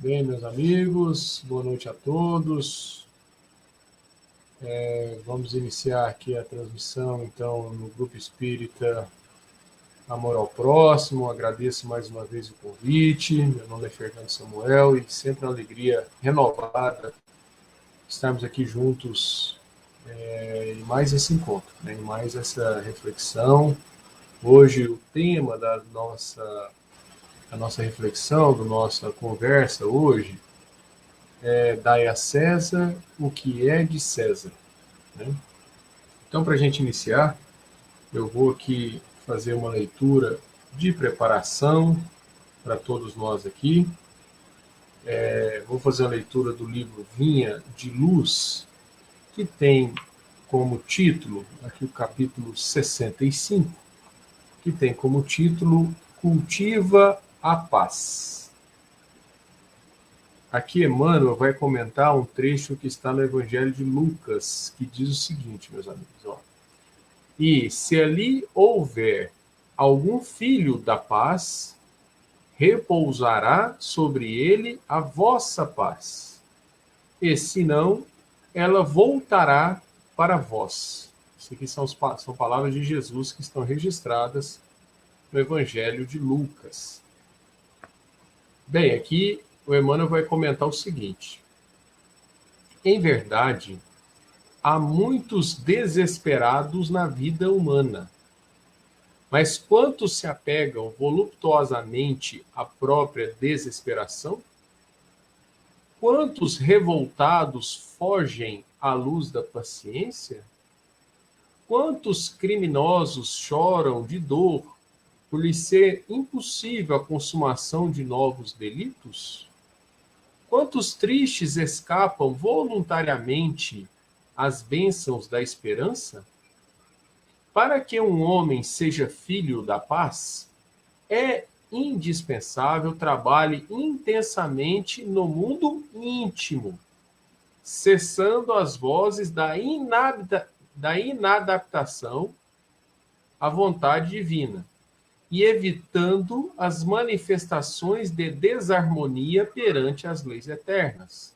Bem, meus amigos, boa noite a todos. Vamos iniciar aqui a transmissão, então, no Grupo Espírita Amor ao Próximo. Agradeço mais uma vez o convite. Meu nome é Fernando Samuel e sempre uma alegria renovada estarmos aqui juntos em mais esse encontro, em mais essa reflexão. Hoje, o tema da nossa reflexão, da nossa conversa hoje, dai a César o que é de César. Né? Então, para a gente iniciar, eu vou aqui fazer uma leitura de preparação para todos nós aqui. Vou fazer a leitura do livro Vinha de Luz, que tem como título, aqui o capítulo 65, que tem como título Cultiva a Paz. Aqui Emmanuel vai comentar um trecho que está no Evangelho de Lucas, que diz o seguinte, meus amigos. E se ali houver algum filho da paz, repousará sobre ele a vossa paz. E se não, ela voltará para vós. Isso aqui são palavras de Jesus que estão registradas no Evangelho de Lucas. Bem, aqui o Emmanuel vai comentar o seguinte. Em verdade, há muitos desesperados na vida humana. Mas quantos se apegam voluptuosamente à própria desesperação? Quantos revoltados fogem à luz da paciência? Quantos criminosos choram de dor por lhe ser impossível a consumação de novos delitos? Quantos tristes escapam voluntariamente às bênçãos da esperança? Para que um homem seja filho da paz, é indispensável trabalhe intensamente no mundo íntimo, cessando as vozes da inadaptação à vontade divina e evitando as manifestações de desarmonia perante as leis eternas.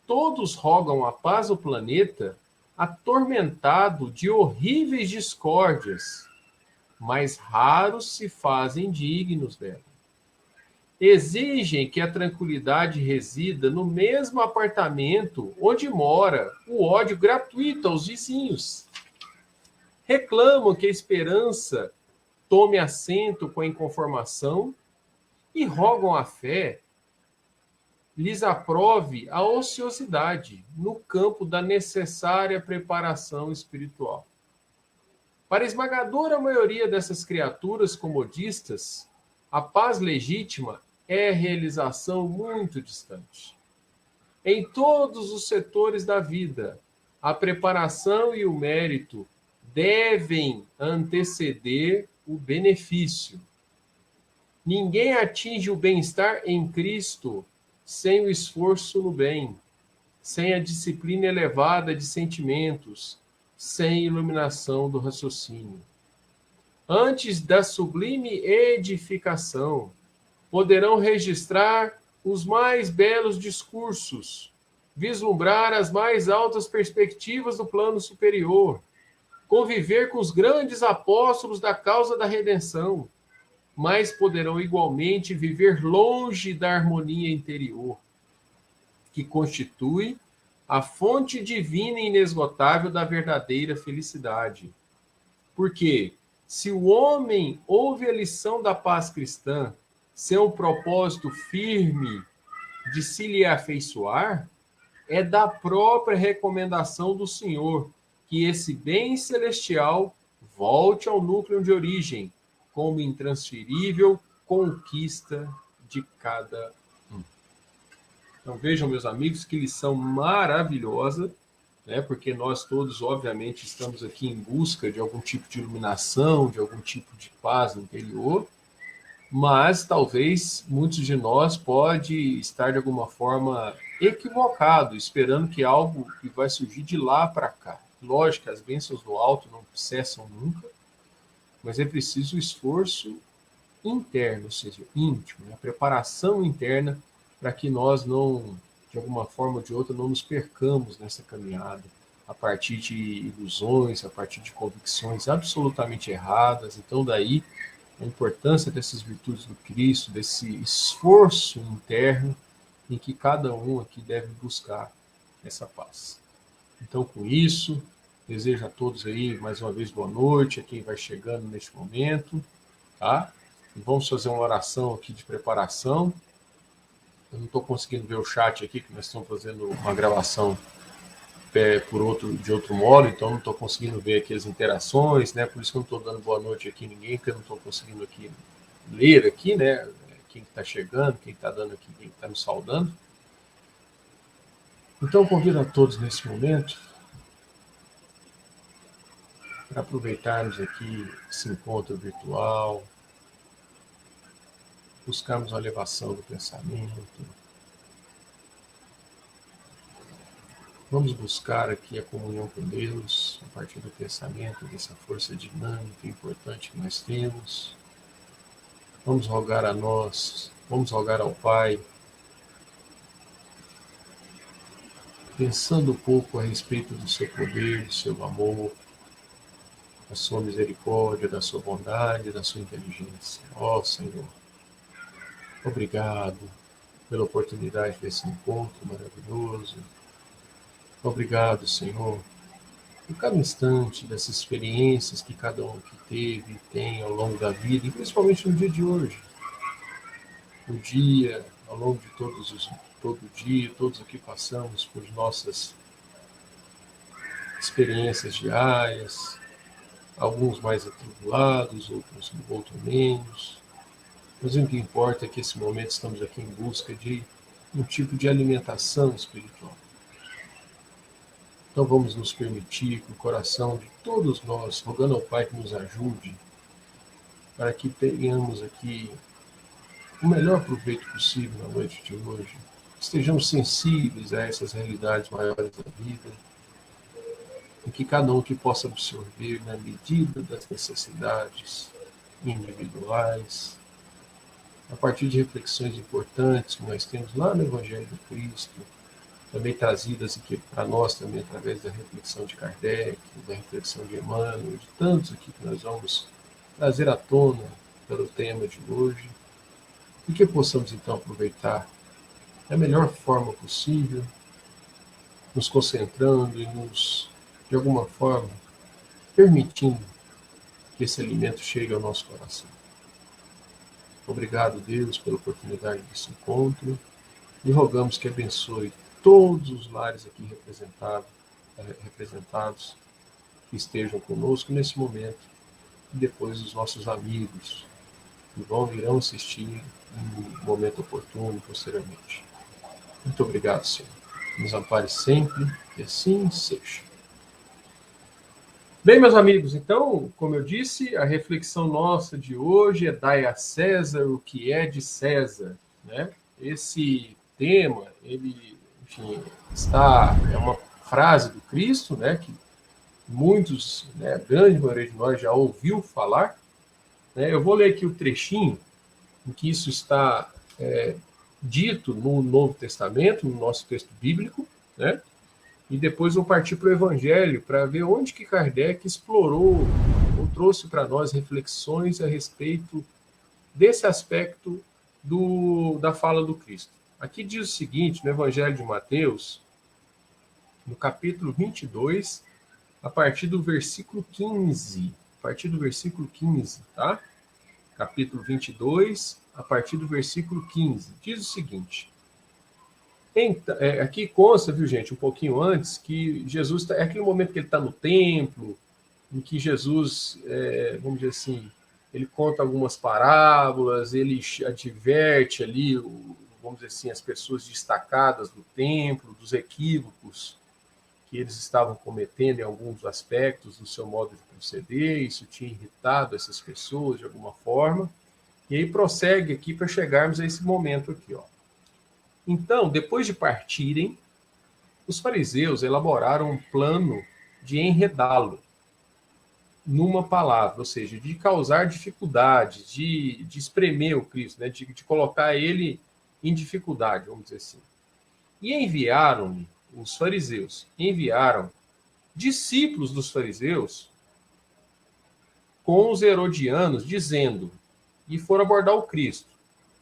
Todos rogam a paz ao planeta, atormentado de horríveis discórdias, mas raros se fazem dignos dela. Exigem que a tranquilidade resida no mesmo apartamento onde mora o ódio gratuito aos vizinhos. Reclamam que a esperança tome assento com a inconformação e rogam a fé lhes aprove a ociosidade no campo da necessária preparação espiritual. Para a esmagadora maioria dessas criaturas comodistas, a paz legítima é realização muito distante. Em todos os setores da vida, a preparação e o mérito devem anteceder o benefício. Ninguém atinge o bem-estar em Cristo sem o esforço no bem, sem a disciplina elevada de sentimentos, sem iluminação do raciocínio. Antes da sublime edificação, poderão registrar os mais belos discursos, vislumbrar as mais altas perspectivas do plano superior, conviver com os grandes apóstolos da causa da redenção, mas poderão igualmente viver longe da harmonia interior, que constitui a fonte divina e inesgotável da verdadeira felicidade. Porque, se o homem ouve a lição da paz cristã sem um propósito firme de se lhe afeiçoar, é da própria recomendação do Senhor que esse bem celestial volte ao núcleo de origem, como intransferível conquista de cada um. Então vejam, meus amigos, que lição maravilhosa, né? Porque nós todos, obviamente, estamos aqui em busca de algum tipo de iluminação, de algum tipo de paz interior, mas talvez muitos de nós pode estar de alguma forma equivocado, esperando que algo que vai surgir de lá para cá. Lógico que as bênçãos do alto não cessam nunca, mas é preciso esforço interno, ou seja, íntimo, a preparação interna para que nós não, de alguma forma ou de outra, não nos percamos nessa caminhada, a partir de ilusões, a partir de convicções absolutamente erradas. Então, daí a importância dessas virtudes do Cristo, desse esforço interno em que cada um aqui deve buscar essa paz. Então, com isso, desejo a todos aí, mais uma vez, boa noite, a quem vai chegando neste momento, tá? E vamos fazer uma oração aqui de preparação. Eu não estou conseguindo ver o chat aqui, que nós estamos fazendo uma gravação de outro modo, então não estou conseguindo ver aqui as interações, né? Por isso que eu não estou dando boa noite aqui a ninguém, porque eu não estou conseguindo aqui ler aqui, né? Quem está chegando, quem está dando aqui, quem está nos saudando. Então, eu convido a todos nesse momento para aproveitarmos aqui esse encontro virtual, buscarmos a elevação do pensamento. Vamos buscar aqui a comunhão com Deus a partir do pensamento, dessa força dinâmica importante que nós temos. Vamos rogar a nós, vamos rogar ao Pai, pensando um pouco a respeito do seu poder, do seu amor, da sua misericórdia, da sua bondade, da sua inteligência. Ó Senhor, obrigado pela oportunidade desse encontro maravilhoso. Obrigado, Senhor, por cada instante dessas experiências que cada um que teve e tem ao longo da vida, e principalmente no dia de hoje. No dia, ao longo de todo dia, todos aqui passamos por nossas experiências diárias, alguns mais atribulados, outros menos. Mas o que importa é que esse momento estamos aqui em busca de um tipo de alimentação espiritual. Então vamos nos permitir, com o coração de todos nós, rogando ao Pai que nos ajude, para que tenhamos aqui o melhor proveito possível na noite de hoje. Estejamos sensíveis a essas realidades maiores da vida, e que cada um que possa absorver na medida das necessidades individuais, a partir de reflexões importantes que nós temos lá no Evangelho do Cristo, também trazidas aqui para nós também através da reflexão de Kardec, da reflexão de Emmanuel, de tantos aqui que nós vamos trazer à tona pelo tema de hoje, e que possamos então aproveitar da melhor forma possível, nos concentrando e nos, de alguma forma, permitindo que esse alimento chegue ao nosso coração. Obrigado, Deus, pela oportunidade desse encontro, e rogamos que abençoe todos os lares aqui representados, que estejam conosco nesse momento, e depois os nossos amigos, que virão assistir em um momento oportuno posteriormente. Muito obrigado, Senhor. Nos ampare sempre, que assim seja. Bem, meus amigos, então, como eu disse, a reflexão nossa de hoje é dai a César o que é de César, né? Esse tema, ele, enfim, é uma frase do Cristo, né, que muitos, né, a grande maioria de nós já ouviu falar, né? Eu vou ler aqui o trechinho em que isso está dito no Novo Testamento, no nosso texto bíblico, né? E depois vou partir para o Evangelho para ver onde que Kardec explorou ou trouxe para nós reflexões a respeito desse aspecto da fala do Cristo. Aqui diz o seguinte, no Evangelho de Mateus, no capítulo 22, a partir do versículo 15. A partir do versículo 15, tá? Capítulo 22, a partir do versículo 15. Diz o seguinte. Aqui consta, viu, gente, um pouquinho antes, que Jesus, é aquele momento que ele está no templo, em que Jesus, vamos dizer assim, ele conta algumas parábolas, ele adverte ali, vamos dizer assim, as pessoas destacadas do templo, dos equívocos que eles estavam cometendo em alguns aspectos do seu modo de proceder, isso tinha irritado essas pessoas de alguma forma, e aí prossegue aqui para chegarmos a esse momento aqui, ó. Então, depois de partirem, os fariseus elaboraram um plano de enredá-lo numa palavra, ou seja, de causar dificuldades, de espremer o Cristo, né? de colocar ele em dificuldade, vamos dizer assim. E enviaram-me, os fariseus, enviaram discípulos dos fariseus com os herodianos, dizendo, e foram abordar o Cristo,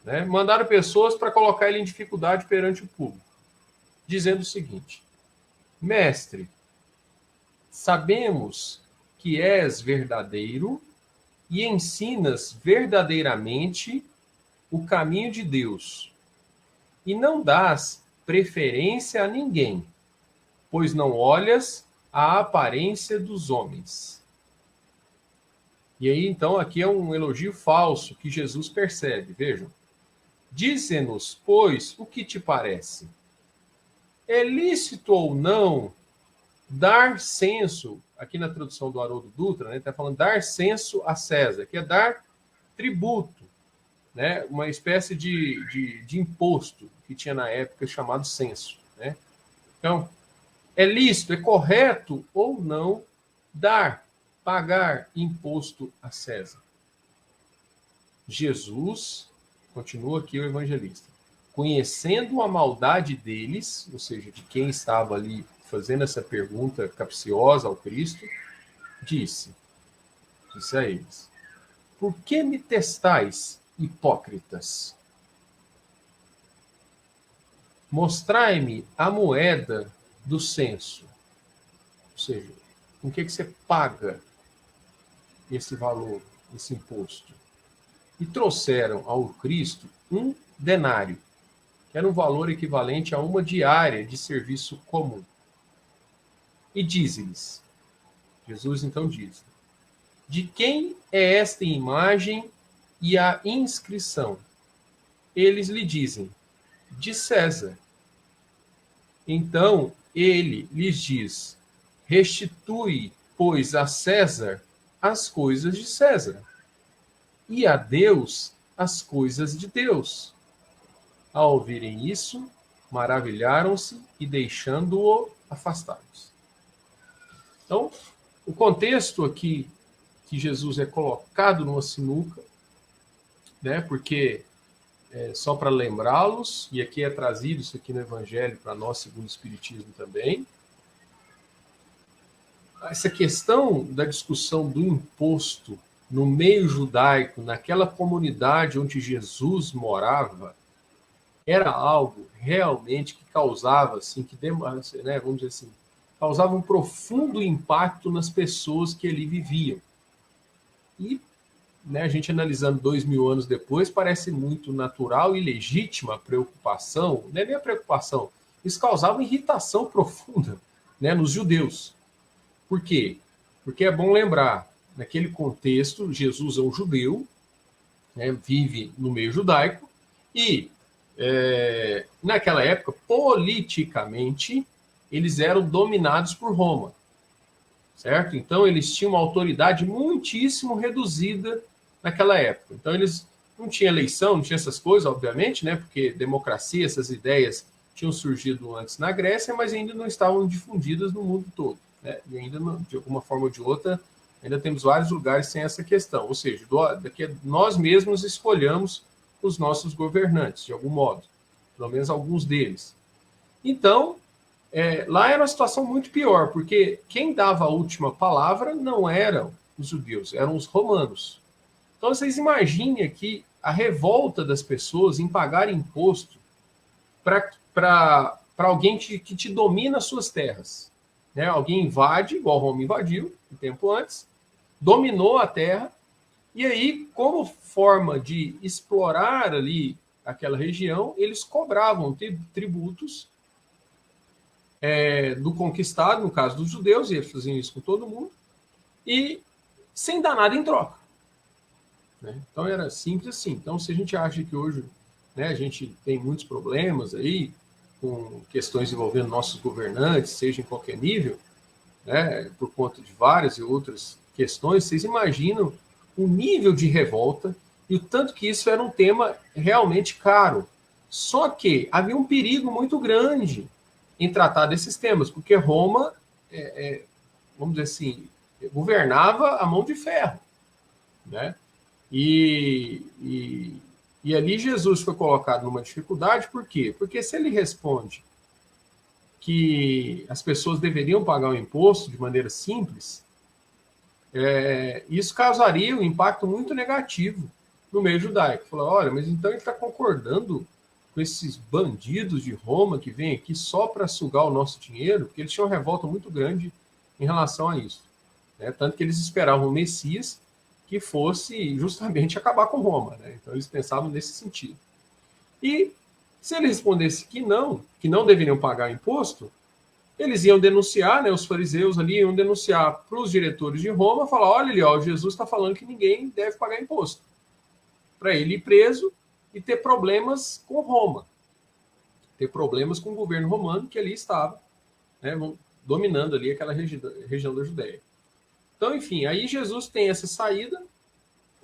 né? Mandaram pessoas para colocar ele em dificuldade perante o público, dizendo o seguinte: Mestre, sabemos que és verdadeiro e ensinas verdadeiramente o caminho de Deus, e não dás preferência a ninguém, pois não olhas a aparência dos homens. E aí, então, aqui é um elogio falso que Jesus percebe. Vejam. Dize-nos, pois, o que te parece? É lícito ou não dar censo, aqui na tradução do Haroldo Dutra, né, está falando dar censo a César, que é dar tributo, né, uma espécie de imposto que tinha na época chamado censo. Né? Então, é lícito, é correto ou não pagar imposto a César? Jesus, continua aqui o evangelista, conhecendo a maldade deles, ou seja, de quem estava ali fazendo essa pergunta capciosa ao Cristo, disse a eles: por que me testais, hipócritas? Mostrai-me a moeda do censo. Ou seja, com que você paga esse valor, esse imposto? E trouxeram ao Cristo um denário, que era um valor equivalente a uma diária de serviço comum. E diz-lhes, Jesus então diz, de quem é esta imagem e a inscrição? Eles lhe dizem, de César. Então ele lhes diz, restitui, pois, a César as coisas de César, e a Deus as coisas de Deus. Ao ouvirem isso, maravilharam-se e, deixando-o, afastaram-se. Então, o contexto aqui que Jesus é colocado numa sinuca, né, porque, só para lembrá-los, e aqui é trazido isso aqui no Evangelho para nós, segundo o Espiritismo também, essa questão da discussão do imposto no meio judaico, naquela comunidade onde Jesus morava, era algo realmente que causava, assim, né, vamos dizer assim, causava um profundo impacto nas pessoas que ali viviam. E, né, a gente analisando 2000 anos depois, parece muito natural e legítima a preocupação, não é nem a preocupação, isso causava irritação profunda, né, nos judeus. Por quê? Porque é bom lembrar, naquele contexto, Jesus é um judeu, né, vive no meio judaico, e naquela época, politicamente, eles eram dominados por Roma, certo? Então, eles tinham uma autoridade muitíssimo reduzida naquela época. Então, eles não tinham eleição, não tinha essas coisas, obviamente, né? Porque democracia, essas ideias tinham surgido antes na Grécia, mas ainda não estavam difundidas no mundo todo. Né? E ainda, de alguma forma ou de outra, ainda temos vários lugares sem essa questão. Ou seja, nós mesmos escolhamos os nossos governantes, de algum modo, pelo menos alguns deles. Então, lá era uma situação muito pior, porque quem dava a última palavra não eram os judeus, eram os romanos. Então, vocês imaginem aqui a revolta das pessoas em pagar imposto para alguém que te domina as suas terras. Né? Alguém invade, igual Roma invadiu, um tempo antes, dominou a terra, e aí, como forma de explorar ali aquela região, eles cobravam tributos do conquistado, no caso dos judeus, e eles faziam isso com todo mundo, e sem dar nada em troca. Né? Então era simples assim. Então, se a gente acha que hoje, né, a gente tem muitos problemas aí, com questões envolvendo nossos governantes, seja em qualquer nível, né, por conta de várias e outras questões, vocês imaginam o nível de revolta e o tanto que isso era um tema realmente caro. Só que havia um perigo muito grande em tratar desses temas, porque Roma, vamos dizer assim, governava a mão de ferro, né? E E ali Jesus foi colocado numa dificuldade, por quê? Porque se ele responde que as pessoas deveriam pagar o imposto de maneira simples, isso causaria um impacto muito negativo no meio judaico. Falou, olha, mas então ele está concordando com esses bandidos de Roma que vêm aqui só para sugar o nosso dinheiro, porque eles tinham uma revolta muito grande em relação a isso. Né? Tanto que eles esperavam o Messias que fosse justamente acabar com Roma. Né? Então eles pensavam nesse sentido. E se ele respondesse que não deveriam pagar imposto, eles iam denunciar, né, os fariseus ali iam denunciar para os diretores de Roma, falar, olha ali, ó, Jesus está falando que ninguém deve pagar imposto. Para ele ir preso e ter problemas com Roma. Ter problemas com o governo romano que ali estava, né, dominando ali aquela região da Judéia. Então, enfim, aí Jesus tem essa saída,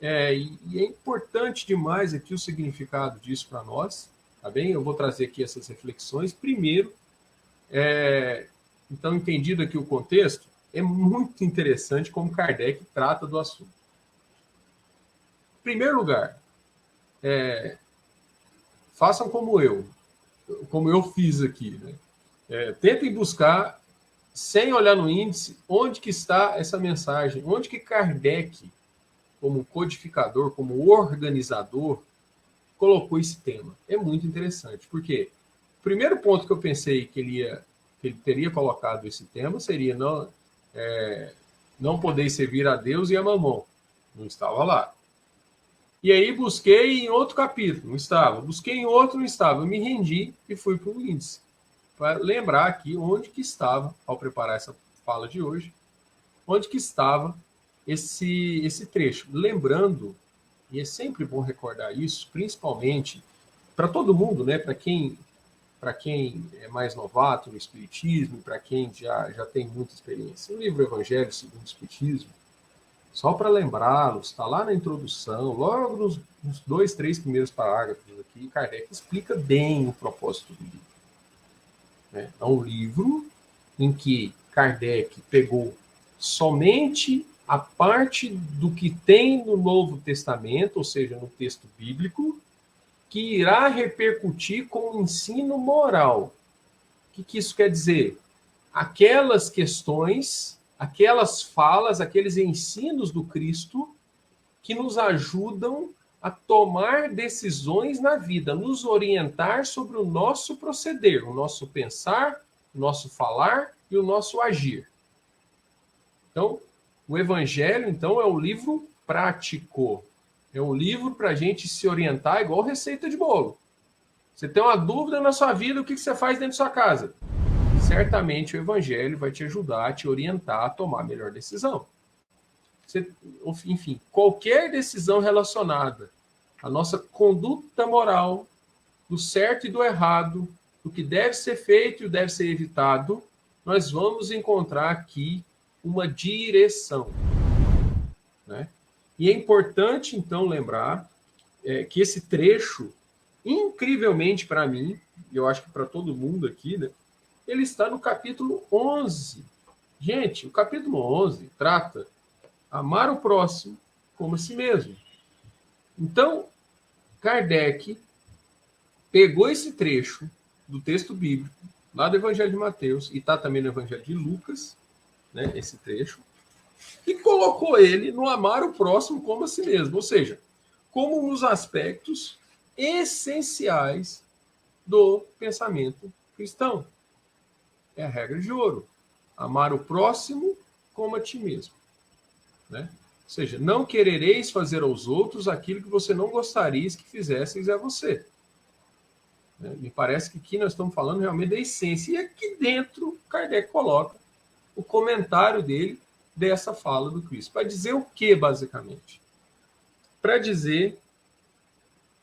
e é importante demais aqui o significado disso para nós, tá bem? Eu vou trazer aqui essas reflexões. Primeiro, então, entendido aqui o contexto, é muito interessante como Kardec trata do assunto. Em primeiro lugar, façam como eu fiz aqui. Né? Tentem buscar, sem olhar no índice, onde que está essa mensagem, onde que Kardec, como codificador, como organizador, colocou esse tema. É muito interessante, porque o primeiro ponto que eu pensei que ele teria colocado esse tema seria não poder servir a Deus e a Mamon. Não estava lá. E aí busquei em outro capítulo, não estava. Busquei em outro, não estava. Eu me rendi e fui para o índice. Para lembrar aqui onde que estava, ao preparar essa fala de hoje, onde que estava esse trecho. Lembrando, e é sempre bom recordar isso, principalmente para todo mundo, né? Para quem é mais novato no Espiritismo, para quem já tem muita experiência. O livro Evangelho segundo o Espiritismo, só para lembrá-los, está lá na introdução, logo nos 2, 3 primeiros parágrafos aqui, Kardec explica bem o propósito do livro. Né? É um livro em que Kardec pegou somente a parte do que tem no Novo Testamento, ou seja, no texto bíblico, que irá repercutir com o ensino moral. O que isso quer dizer? Aquelas questões, aquelas falas, aqueles ensinos do Cristo que nos ajudam a tomar decisões na vida, nos orientar sobre o nosso proceder, o nosso pensar, o nosso falar e o nosso agir. Então, o Evangelho, então, é um livro prático. É um livro para a gente se orientar igual receita de bolo. Você tem uma dúvida na sua vida, o que você faz dentro da sua casa? Certamente o Evangelho vai te ajudar, a te orientar a tomar a melhor decisão. Enfim, qualquer decisão relacionada à nossa conduta moral, do certo e do errado, do que deve ser feito e deve ser evitado, nós vamos encontrar aqui uma direção. Né? E é importante, então, lembrar que esse trecho, incrivelmente para mim, e eu acho que para todo mundo aqui, né, ele está no capítulo 11. Gente, o capítulo 11 trata amar o próximo como a si mesmo. Então, Kardec pegou esse trecho do texto bíblico, lá do Evangelho de Mateus, e está também no Evangelho de Lucas, né, esse trecho, e colocou ele no amar o próximo como a si mesmo, ou seja, como nos aspectos essenciais do pensamento cristão. É a regra de ouro. Amar o próximo como a ti mesmo. Né? Ou seja, não querereis fazer aos outros aquilo que você não gostarias que fizesseis a você. Né? Me parece que aqui nós estamos falando realmente da essência. E aqui dentro, Kardec coloca o comentário dele dessa fala do Cristo. Para dizer o que, basicamente? Para dizer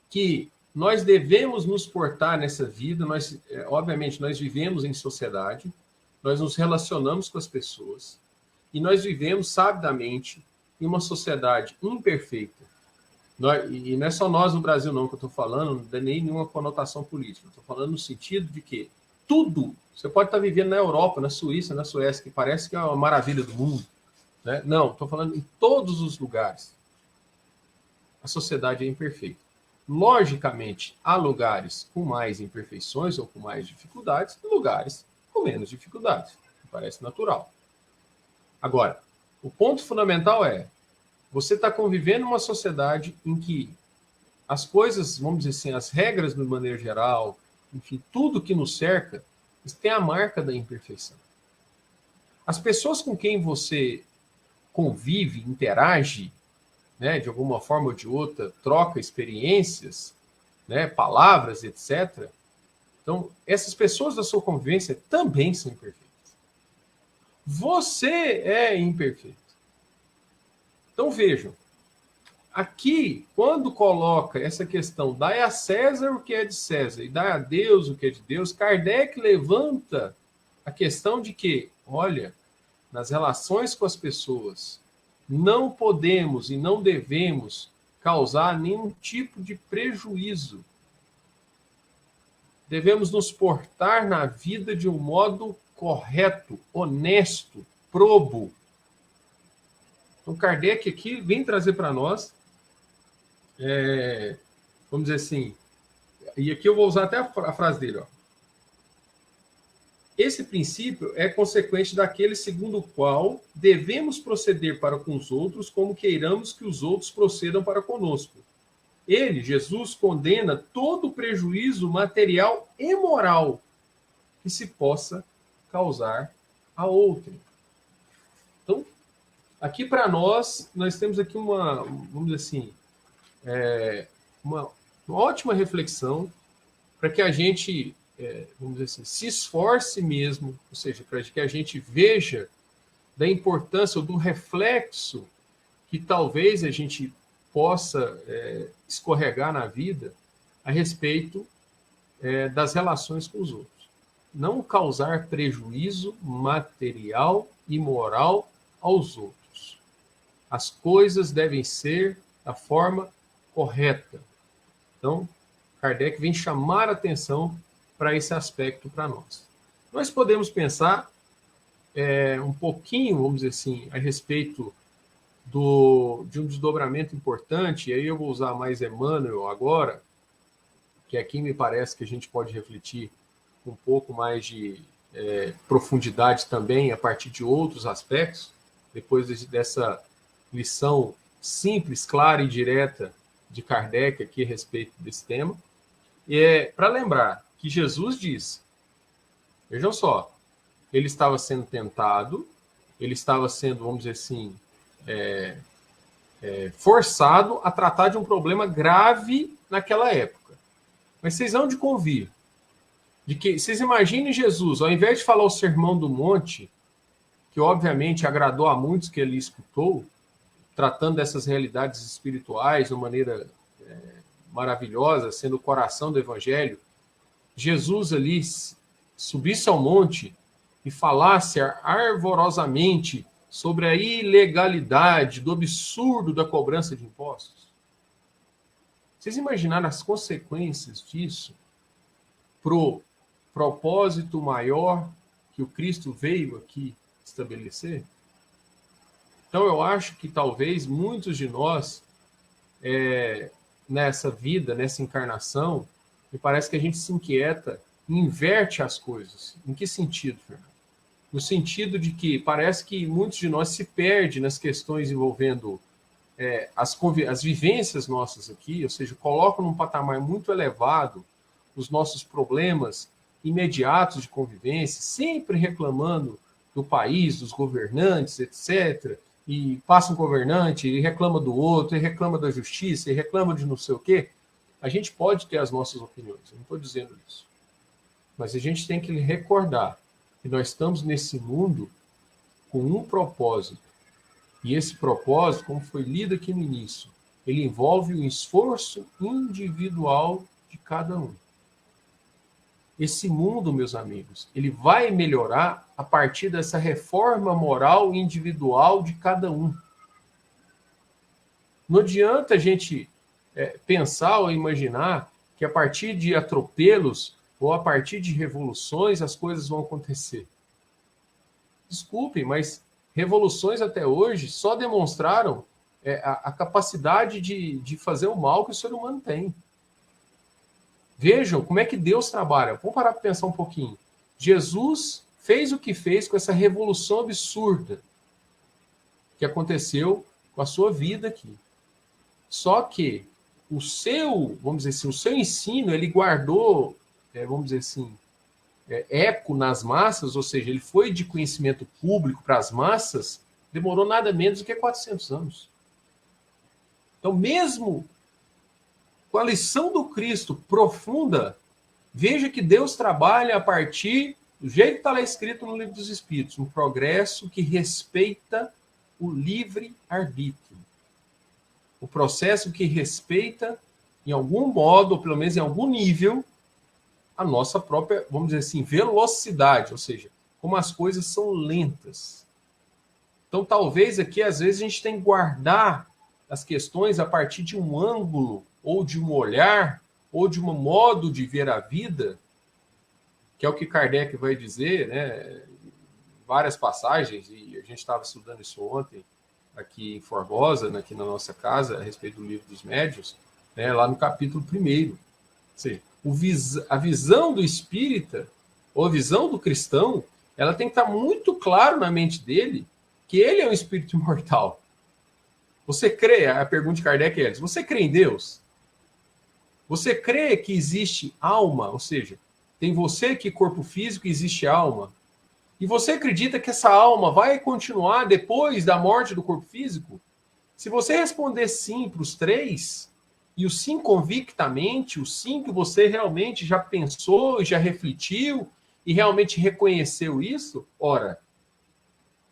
que nós devemos nos portar nessa vida, obviamente, nós vivemos em sociedade, nós nos relacionamos com as pessoas, e nós vivemos sabidamente em uma sociedade imperfeita. E não é só nós no Brasil, não, que eu estou falando, não tem nenhuma conotação política. Estou falando no sentido de que tudo, você pode estar vivendo na Europa, na Suíça, na Suécia, que parece que é uma maravilha do mundo. Né? Não, estou falando em todos os lugares. A sociedade é imperfeita. Logicamente, há lugares com mais imperfeições ou com mais dificuldades e lugares com menos dificuldades. Me parece natural. Agora, o ponto fundamental é, você está convivendo numa sociedade em que as coisas, vamos dizer assim, as regras de maneira geral, enfim, tudo que nos cerca, tem a marca da imperfeição. As pessoas com quem você convive, interage, né, de alguma forma ou de outra, troca experiências, né, palavras, etc. Então, essas pessoas da sua convivência também são imperfeitas. Você é imperfeito. Então, vejam, aqui, quando coloca essa questão, dai a César o que é de César e dai a Deus o que é de Deus, Kardec levanta a questão de que, olha, nas relações com as pessoas, não podemos e não devemos causar nenhum tipo de prejuízo. Devemos nos portar na vida de um modo correto, honesto, probo. Então, Kardec aqui vem trazer para nós, vamos dizer assim, e aqui eu vou usar até a frase dele, ó. Esse princípio é consequente daquele segundo o qual devemos proceder para com os outros como queiramos que os outros procedam para conosco. Ele, Jesus, condena todo prejuízo material e moral que se possa causar a outrem. Então, aqui para nós temos aqui vamos dizer assim, uma ótima reflexão para que a gente, vamos dizer assim, se esforce mesmo, ou seja, para que a gente veja da importância ou do reflexo que talvez a gente possa escorregar na vida a respeito das relações com os outros. Não causar prejuízo material e moral aos outros. As coisas devem ser da forma correta. Então, Kardec vem chamar a atenção para esse aspecto para nós. Nós podemos pensar um pouquinho, vamos dizer assim, a respeito de um desdobramento importante, e aí eu vou usar mais Emmanuel agora, que aqui me parece que a gente pode refletir um pouco mais de profundidade também, a partir de outros aspectos, depois dessa lição simples, clara e direta de Kardec aqui a respeito desse tema. E para lembrar que Jesus diz, vejam só, ele estava sendo tentado, ele estava sendo, vamos dizer assim, forçado a tratar de um problema grave naquela época. Mas vocês vão de convir, de que vocês imaginem Jesus, ao invés de falar o Sermão do Monte, que obviamente agradou a muitos que ele escutou, tratando dessas realidades espirituais de uma maneira maravilhosa, sendo o coração do Evangelho, Jesus ali subisse ao monte e falasse arvorosamente sobre a ilegalidade, do absurdo da cobrança de impostos. Vocês imaginaram as consequências disso para o propósito maior que o Cristo veio aqui estabelecer? Então, eu acho que talvez muitos de nós, nessa vida, nessa encarnação, me parece que a gente se inquieta e inverte as coisas. Em que sentido, Fernando? No sentido de que parece que muitos de nós se perdem nas questões envolvendo as vivências nossas aqui, ou seja, colocam num patamar muito elevado os nossos problemas imediatos de convivência, sempre reclamando do país, dos governantes, etc., e passa um governante e reclama do outro, e reclama da justiça, e reclama de não sei o quê. A gente pode ter as nossas opiniões, eu não estou dizendo isso. Mas a gente tem que recordar que nós estamos nesse mundo com um propósito. E esse propósito, como foi lido aqui no início, ele envolve o esforço individual de cada um. Esse mundo, meus amigos, ele vai melhorar a partir dessa reforma moral individual de cada um. Não adianta a gente pensar ou imaginar que a partir de atropelos ou a partir de revoluções as coisas vão acontecer. Desculpem, mas revoluções até hoje só demonstraram a capacidade de fazer o mal que o ser humano tem. Vejam como é que Deus trabalha. Vamos parar para pensar um pouquinho. Jesus fez o que fez com essa revolução absurda que aconteceu com a sua vida aqui. Só que o seu, vamos dizer assim, o seu ensino, ele guardou, vamos dizer assim, eco nas massas, ou seja, ele foi de conhecimento público para as massas, demorou nada menos do que 400 anos. Então, mesmo com a lição do Cristo profunda, veja que Deus trabalha a partir do jeito que está lá escrito no Livro dos Espíritos, um progresso que respeita o livre-arbítrio. O processo que respeita, em algum modo, ou pelo menos em algum nível, a nossa própria, vamos dizer assim, velocidade, ou seja, como as coisas são lentas. Então, talvez aqui, às vezes, a gente tem que guardar as questões a partir de um ângulo, ou de um olhar, ou de um modo de ver a vida, que é o que Kardec vai dizer, né? Várias passagens, e a gente estava estudando isso ontem, aqui em Formosa, aqui na nossa casa, a respeito do Livro dos Médiuns, né, lá no capítulo 1º. Ou seja, a visão do espírita, ou a visão do cristão, ela tem que estar muito claro na mente dele que ele é um espírito imortal. Você crê, a pergunta de Kardec é: você crê em Deus? Você crê que existe alma? Ou seja, tem você que corpo físico e existe alma? E você acredita que essa alma vai continuar depois da morte do corpo físico? Se você responder sim para os três, e o sim convictamente, o sim que você realmente já pensou, já refletiu e realmente reconheceu isso, ora,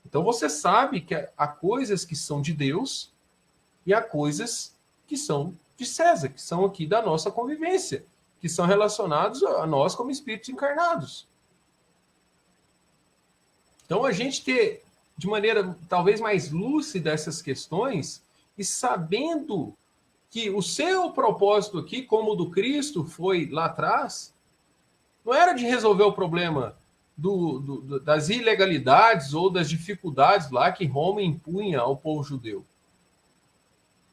então você sabe que há coisas que são de Deus e há coisas que são de César, que são aqui da nossa convivência, que são relacionados a nós como espíritos encarnados. Então, a gente ter, de maneira talvez mais lúcida, essas questões e sabendo que o seu propósito aqui, como o do Cristo foi lá atrás, não era de resolver o problema das ilegalidades ou das dificuldades lá que Roma impunha ao povo judeu.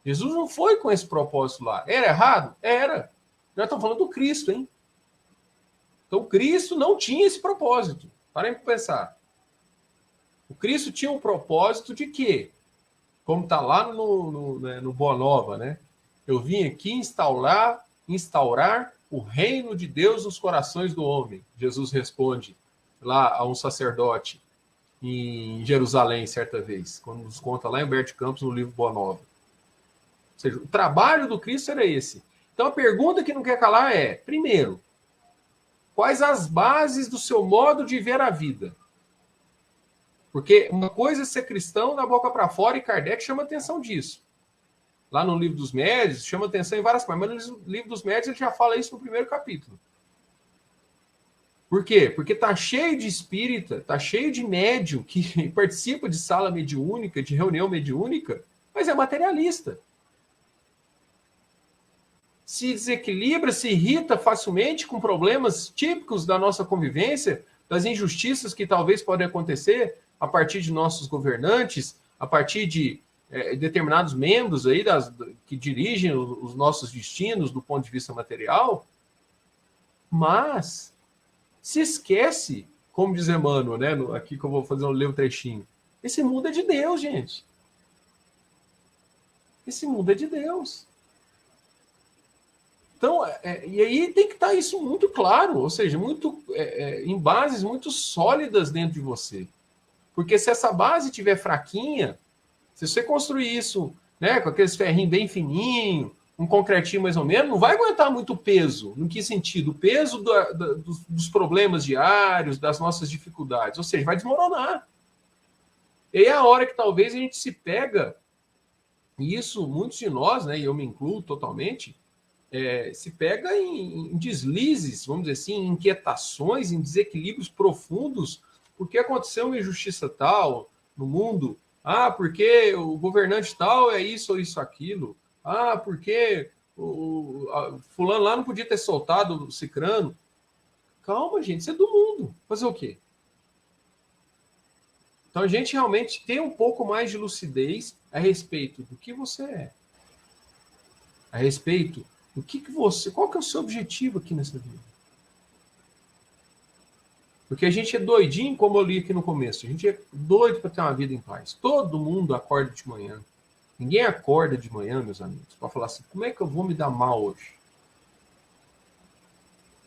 Jesus não foi com esse propósito lá. Era errado? Era. Nós estamos falando do Cristo, hein? Então, o Cristo não tinha esse propósito. Parem para pensar. O Cristo tinha um propósito de quê? Como está lá no Boa Nova, né? Eu vim aqui instaurar o reino de Deus nos corações do homem. Jesus responde lá a um sacerdote em Jerusalém, certa vez, quando nos conta lá em Humberto Campos, no livro Boa Nova. Ou seja, o trabalho do Cristo era esse. Então, a pergunta que não quer calar é, primeiro, quais as bases do seu modo de ver a vida? Porque uma coisa é ser cristão da boca para fora, e Kardec chama atenção disso. Lá no Livro dos Médiuns, chama atenção em várias coisas, mas no Livro dos Médiuns ele já fala isso no primeiro capítulo. Por quê? Porque está cheio de espírita, está cheio de médium que participa de sala mediúnica, de reunião mediúnica, mas é materialista. Se desequilibra, se irrita facilmente com problemas típicos da nossa convivência, das injustiças que talvez podem acontecer a partir de nossos governantes, a partir de determinados membros aí que dirigem os nossos destinos do ponto de vista material, mas se esquece, como diz Emmanuel, né, aqui que eu vou fazer ler um trechinho, esse mundo é de Deus, gente. Esse mundo é de Deus. Então, e aí tem que estar isso muito claro, ou seja, muito em bases muito sólidas dentro de você. Porque se essa base estiver fraquinha, se você construir isso, né, com aqueles ferrinhos bem fininhos, um concretinho mais ou menos, não vai aguentar muito peso. No que sentido? O peso dos problemas diários, das nossas dificuldades. Ou seja, vai desmoronar. E aí é a hora que talvez a gente se pega, e isso muitos de nós, né, e eu me incluo totalmente, se pega em deslizes, vamos dizer assim, em inquietações, em desequilíbrios profundos, porque aconteceu uma injustiça tal no mundo, porque o governante tal é isso ou isso, aquilo, porque fulano lá não podia ter soltado o cicrano. Calma, gente, isso é do mundo. Fazer o quê? Então a gente realmente tem um pouco mais de lucidez a respeito do que você é, a respeito Qual que é o seu objetivo aqui nessa vida? Porque a gente é doidinho, como eu li aqui no começo, a gente é doido para ter uma vida em paz. Todo mundo acorda de manhã. Ninguém acorda de manhã, meus amigos, para falar assim, como é que eu vou me dar mal hoje?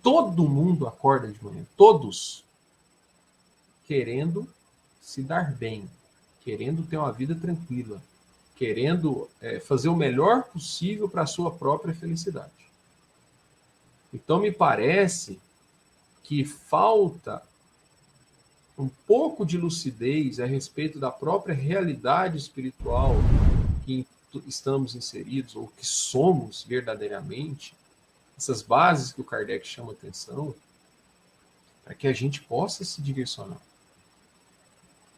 Todo mundo acorda de manhã, todos, querendo se dar bem, querendo ter uma vida tranquila, querendo fazer o melhor possível para a sua própria felicidade. Então, me parece que falta um pouco de lucidez a respeito da própria realidade espiritual que estamos inseridos, ou que somos verdadeiramente, essas bases que o Kardec chama atenção, para que a gente possa se direcionar.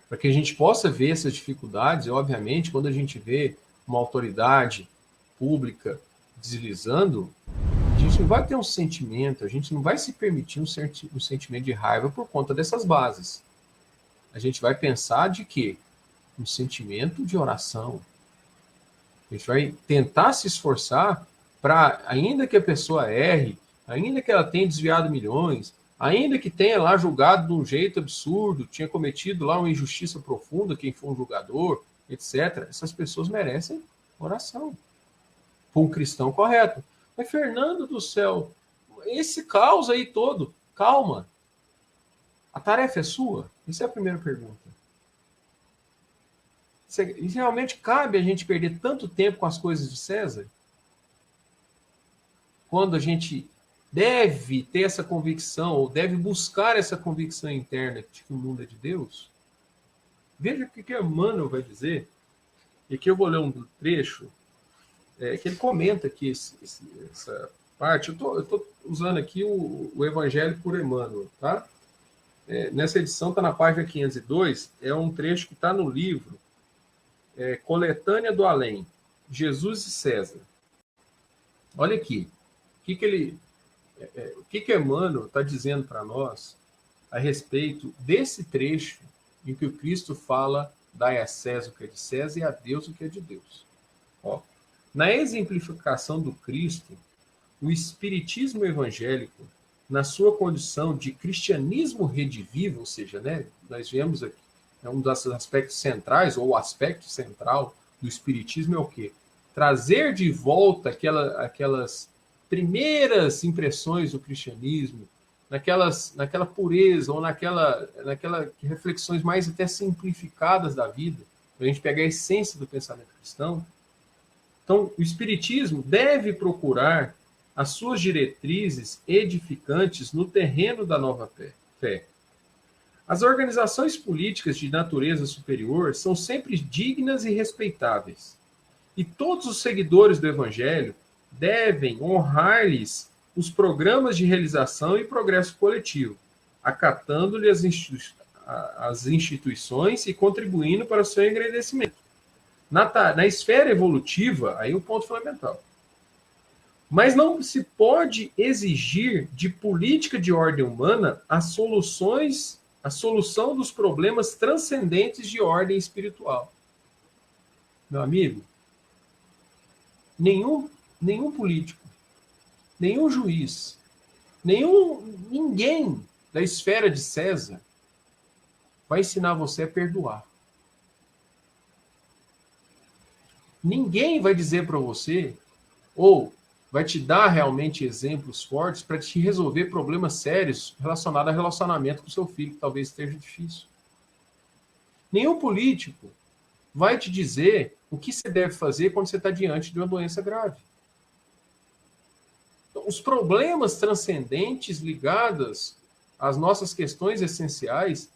Para que a gente possa ver essas dificuldades, e obviamente, quando a gente vê uma autoridade pública deslizando, a gente não vai ter um sentimento, a gente não vai se permitir um sentimento de raiva por conta dessas bases. A gente vai pensar de quê? Um sentimento de oração. A gente vai tentar se esforçar para, ainda que a pessoa erre, ainda que ela tenha desviado milhões, ainda que tenha lá julgado de um jeito absurdo, tinha cometido lá uma injustiça profunda, quem for um julgador, etc., essas pessoas merecem oração. Por um cristão correto. Mas, Fernando do céu, esse caos aí todo, calma. A tarefa é sua? Essa é a primeira pergunta. Realmente cabe a gente perder tanto tempo com as coisas de César? Quando a gente deve ter essa convicção, ou deve buscar essa convicção interna de que o mundo é de Deus? Veja o que Emmanuel vai dizer, e aqui eu vou ler um trecho, que ele comenta aqui essa parte. Eu estou usando aqui o Evangelho por Emmanuel, tá? Nessa edição está na página 502, é um trecho que está no livro Coletânea do Além, Jesus e César. Olha aqui, o que Emmanuel está dizendo para nós a respeito desse trecho em que o Cristo fala: dai a César o que é de César e a Deus o que é de Deus. Ó, na exemplificação do Cristo, o espiritismo evangélico, na sua condição de cristianismo redivivo, ou seja, né, nós vemos aqui, um dos aspectos centrais, ou o aspecto central do espiritismo é o quê? Trazer de volta aquelas primeiras impressões do cristianismo, naquela pureza, ou naquela reflexões mais até simplificadas da vida, para a gente pegar a essência do pensamento cristão. Então, o espiritismo deve procurar as suas diretrizes edificantes no terreno da nova fé. As organizações políticas de natureza superior são sempre dignas e respeitáveis, e todos os seguidores do Evangelho devem honrar-lhes os programas de realização e progresso coletivo, acatando-lhe as instituições e contribuindo para o seu engrandecimento. Na esfera evolutiva, aí o ponto fundamental. Mas não se pode exigir de política de ordem humana a solução dos problemas transcendentes de ordem espiritual. Meu amigo, nenhum político, nenhum juiz, ninguém da esfera de César vai ensinar você a perdoar. Ninguém vai dizer para você, ou vai te dar realmente exemplos fortes para te resolver problemas sérios relacionados a relacionamento com seu filho, que talvez esteja difícil. Nenhum político vai te dizer o que você deve fazer quando você está diante de uma doença grave. Então, os problemas transcendentes ligados às nossas questões essenciais,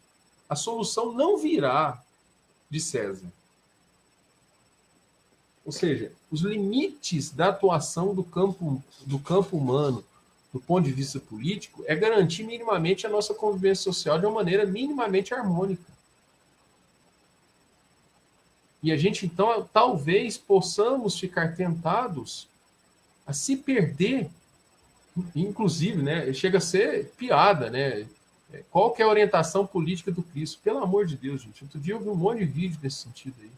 a solução não virá de César. Ou seja, os limites da atuação do campo humano, do ponto de vista político, é garantir minimamente a nossa convivência social de uma maneira minimamente harmônica. E a gente, então, talvez possamos ficar tentados a se perder, inclusive, né? Chega a ser piada, né? Qual que é a orientação política do Cristo? Pelo amor de Deus, gente. Outro dia eu vi um monte de vídeo nesse sentido aí.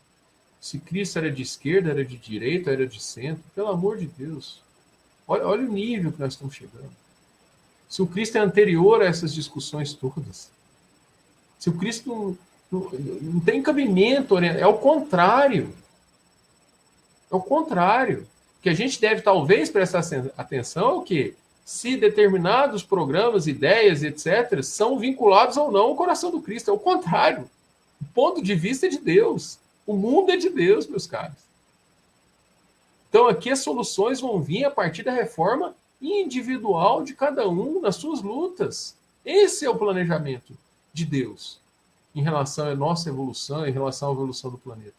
Se Cristo era de esquerda, era de direita, era de centro, pelo amor de Deus. Olha o nível que nós estamos chegando. Se o Cristo é anterior a essas discussões todas, se o Cristo não tem cabimento, é o contrário. É o contrário. O que a gente deve talvez prestar atenção é o quê? Se determinados programas, ideias, etc., são vinculados ou não ao coração do Cristo. É o contrário. O ponto de vista é de Deus. O mundo é de Deus, meus caros. Então aqui as soluções vão vir a partir da reforma individual de cada um nas suas lutas. Esse é o planejamento de Deus em relação à nossa evolução, em relação à evolução do planeta.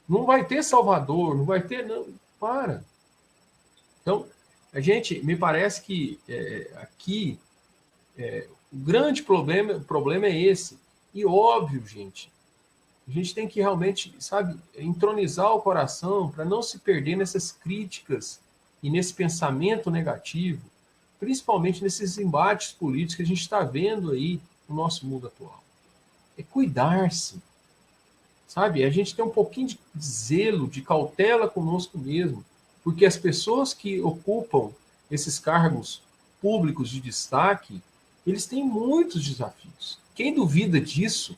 Não vai ter Salvador, não vai ter... Não, para. Então, a gente, me parece que aqui o grande problema é esse. E óbvio, gente, a gente tem que realmente, sabe, entronizar o coração para não se perder nessas críticas e nesse pensamento negativo, principalmente nesses embates políticos que a gente está vendo aí no nosso mundo atual. É cuidar-se, sabe? A gente tem um pouquinho de zelo, de cautela conosco mesmo, porque as pessoas que ocupam esses cargos públicos de destaque, eles têm muitos desafios. Quem duvida disso,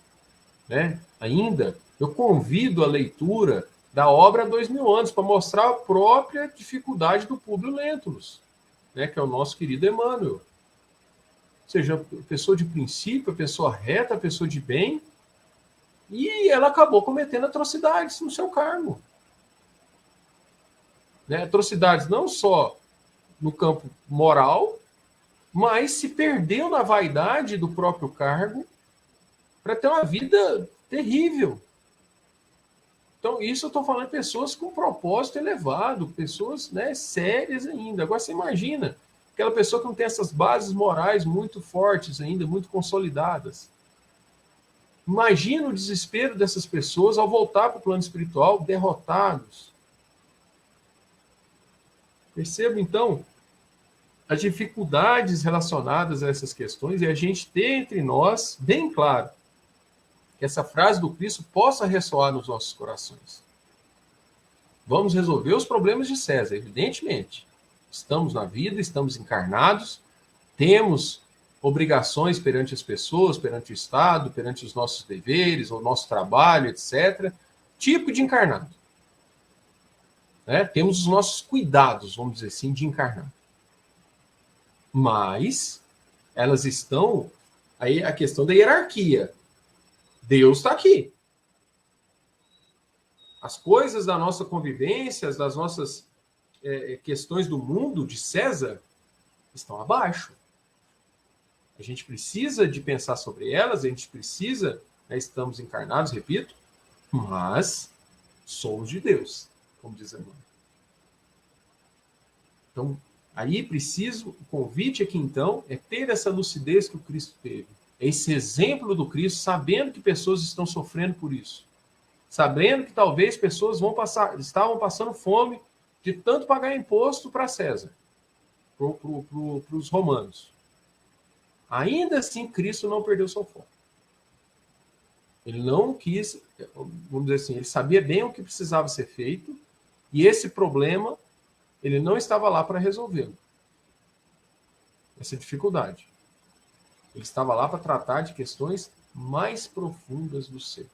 né? Ainda, eu convido a leitura da obra 2000 anos para mostrar a própria dificuldade do Públio Lentulus, né? Que é o nosso querido Emmanuel. Ou seja, pessoa de princípio, pessoa reta, pessoa de bem, e ela acabou cometendo atrocidades no seu cargo. Né? Atrocidades não só no campo moral, mas se perdeu na vaidade do próprio cargo para ter uma vida terrível. Então, isso eu estou falando de pessoas com propósito elevado, pessoas, né, sérias ainda. Agora, você imagina aquela pessoa que não tem essas bases morais muito fortes ainda, muito consolidadas. Imagina o desespero dessas pessoas ao voltar para o plano espiritual derrotados. Perceba, então, as dificuldades relacionadas a essas questões e a gente ter entre nós, bem claro, que essa frase do Cristo possa ressoar nos nossos corações. Vamos resolver os problemas de César, evidentemente. Estamos na vida, estamos encarnados, temos obrigações perante as pessoas, perante o Estado, perante os nossos deveres, o nosso trabalho, etc. Tipo de encarnado. Né? Temos os nossos cuidados, vamos dizer assim, de encarnado. Mas elas estão... Aí a questão da hierarquia. Deus está aqui. As coisas da nossa convivência, das nossas questões do mundo, de César, estão abaixo. A gente precisa de pensar sobre elas, a gente precisa, né, estamos encarnados, repito, mas somos de Deus, como diz a irmã. Então, aí preciso, o convite aqui então, é ter essa lucidez que o Cristo teve. Esse exemplo do Cristo, sabendo que pessoas estão sofrendo por isso. Sabendo que talvez pessoas estavam passando fome de tanto pagar imposto para César, para os romanos. Ainda assim, Cristo não perdeu seu foco. Ele não quis, vamos dizer assim, ele sabia bem o que precisava ser feito, e esse problema, ele não estava lá para resolvê-lo. Essa dificuldade. Ele estava lá para tratar de questões mais profundas do ser.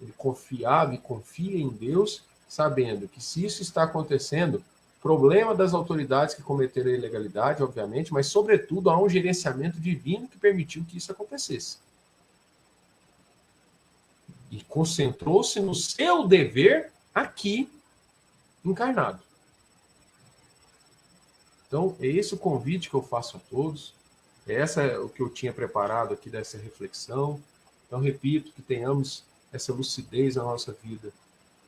Ele confiava e confia em Deus, sabendo que se isso está acontecendo, problema das autoridades que cometeram a ilegalidade, obviamente, mas, sobretudo, há um gerenciamento divino que permitiu que isso acontecesse. E concentrou-se no seu dever aqui, encarnado. Então, é esse o convite que eu faço a todos. Essa é o que eu tinha preparado aqui dessa reflexão. Então, repito, que tenhamos essa lucidez na nossa vida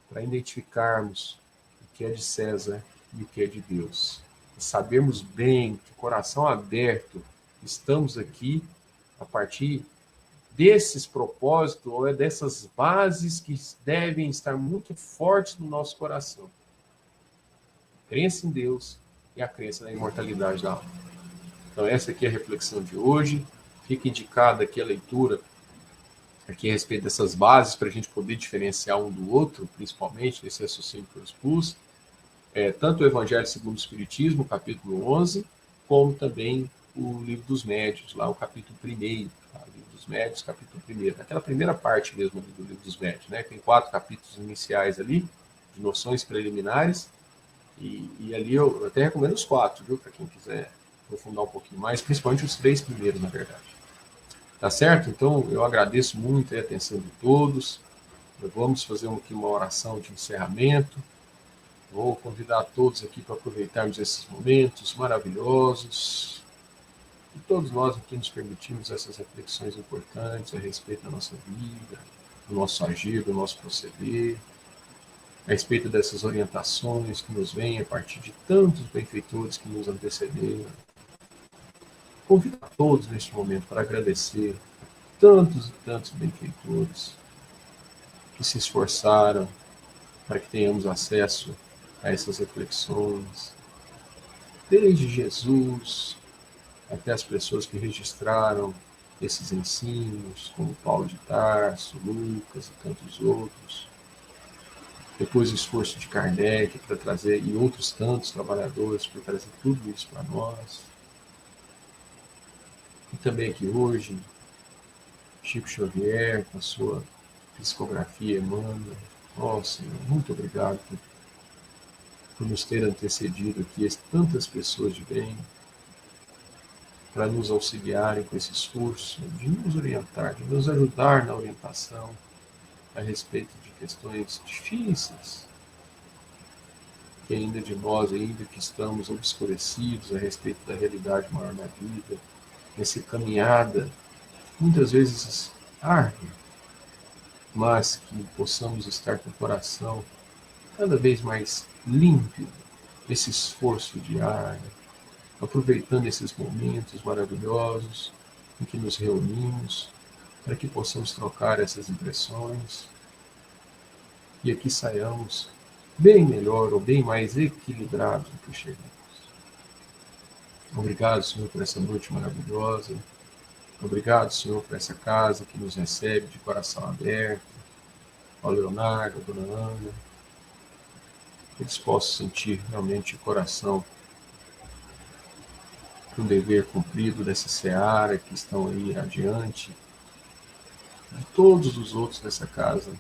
para identificarmos o que é de César e o que é de Deus. E sabermos bem, de coração aberto, estamos aqui a partir desses propósitos ou dessas bases que devem estar muito fortes no nosso coração. Crença em Deus e a crença na imortalidade da alma. Então, essa aqui é a reflexão de hoje. Fica indicada aqui a leitura aqui a respeito dessas bases para a gente poder diferenciar um do outro, principalmente nesse raciocínio que eu expus. tanto o Evangelho segundo o Espiritismo, capítulo 11, como também o Livro dos Médiuns, lá o capítulo 1º, tá? O Livro dos Médiuns, capítulo 1º, aquela primeira parte mesmo do Livro dos Médiuns, né? Tem 4 capítulos iniciais ali, de noções preliminares, e ali eu até recomendo os 4, viu, para quem quiser aprofundar um pouquinho mais, principalmente os 3 primeiros, na verdade. Tá certo? Então, eu agradeço muito a atenção de todos. Vamos fazer aqui uma oração de encerramento. Vou convidar todos aqui para aproveitarmos esses momentos maravilhosos. E todos nós aqui nos permitimos essas reflexões importantes a respeito da nossa vida, do nosso agir, do nosso proceder, a respeito dessas orientações que nos vêm a partir de tantos benfeitores que nos antecederam. Convido a todos neste momento para agradecer a tantos e tantos benfeitores que se esforçaram para que tenhamos acesso a essas reflexões, desde Jesus até as pessoas que registraram esses ensinos, como Paulo de Tarso, Lucas e tantos outros. Depois o esforço de Kardec para trazer, e outros tantos trabalhadores para trazer tudo isso para nós. E também aqui hoje, Chico Xavier, com a sua psicografia Emmanuel. Nossa, muito obrigado por nos ter antecedido aqui tantas pessoas de bem, para nos auxiliarem com esse esforço de nos orientar, de nos ajudar na orientação a respeito de questões difíceis, que ainda de nós, ainda que estamos obscurecidos a respeito da realidade maior na vida, nessa caminhada, muitas vezes árdua, mas que possamos estar com o coração cada vez mais límpido, esse esforço diário, aproveitando esses momentos maravilhosos em que nos reunimos, para que possamos trocar essas impressões e aqui saiamos bem melhor ou bem mais equilibrados do que chegamos. Obrigado, Senhor, por essa noite maravilhosa. Obrigado, Senhor, por essa casa que nos recebe de coração aberto, ao Leonardo, à Dona Ana. Que eles possam sentir realmente o coração o dever cumprido dessa seara que estão aí adiante, de todos os outros dessa casa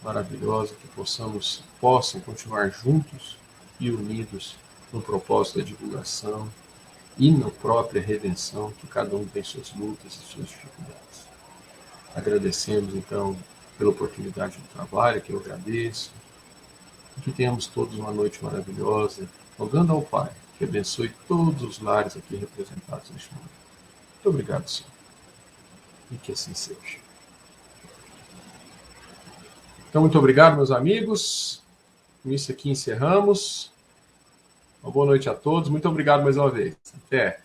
maravilhosa, que possam continuar juntos e unidos no propósito da divulgação e na própria redenção, que cada um tem suas lutas e suas dificuldades. Agradecemos, então, pela oportunidade do trabalho, que eu agradeço, e que tenhamos todos uma noite maravilhosa, rogando ao Pai que abençoe todos os lares aqui representados neste momento. Muito obrigado, Senhor. E que assim seja. Então, muito obrigado, meus amigos. Com isso aqui encerramos. Uma boa noite a todos. Muito obrigado mais uma vez. Até.